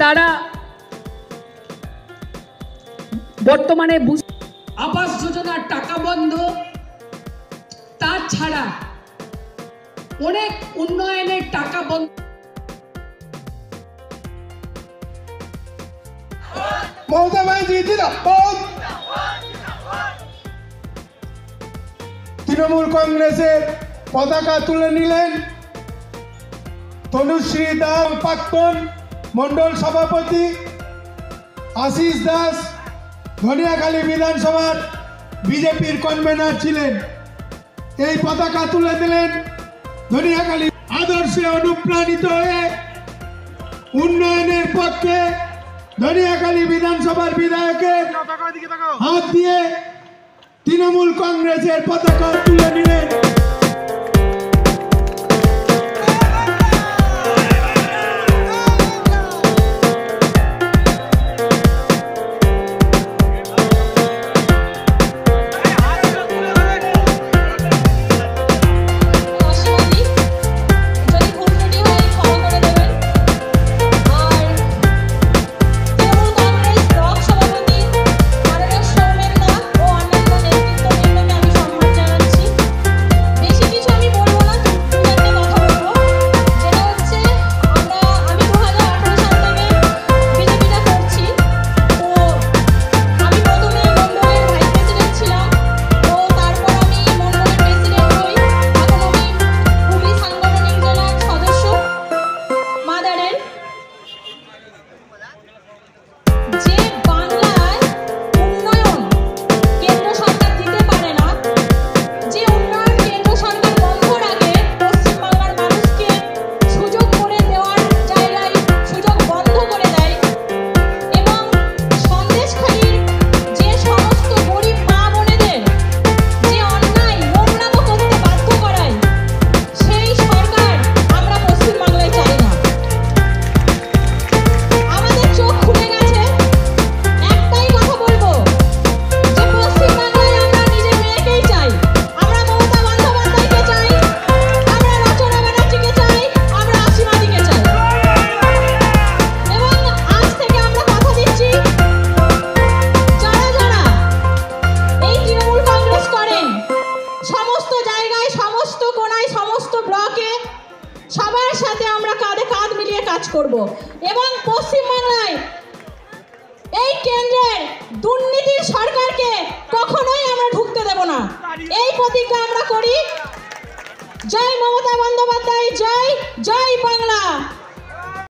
তারা বর্তমানে আবাস যোজনার টাকা বন্ধ, তাছাড়া অনেক উন্নয়নের টাকা বন্ধ। মমতা ব্যানার্জি তৃণমূল কংগ্রেসের পতাকা তুলে নিলেন তনুশ্রী দাস, প্রাক্তন মন্ডল সভাপতি আশিস দাস ধনিয়াখালী বিধানসভার বিজেপির কনভেনার ছিলেন। এই পতাকা তুলে দিলেন ধনিয়াখালী। আদর্শে অনুপ্রাণিত হয়ে উন্নয়নের পক্ষে ধনিয়াখালী বিধানসভার বিধায়কের হাত দিয়ে তৃণমূল কংগ্রেসের পতাকা তুলে নিলেন। সবার সাথে আমরা কাঁধে কাঁধ মিলিয়ে কাজ করব এবং পশ্চিমবাংলায় এই কেন্দ্রের দুর্নীতির সরকারকে কখনোই আমরা ঢুকতে দেব না। এই প্রতিজ্ঞা আমরা করি। জয় মমতা বন্দ্যোপাধ্যায়, জয় জয় বাংলা।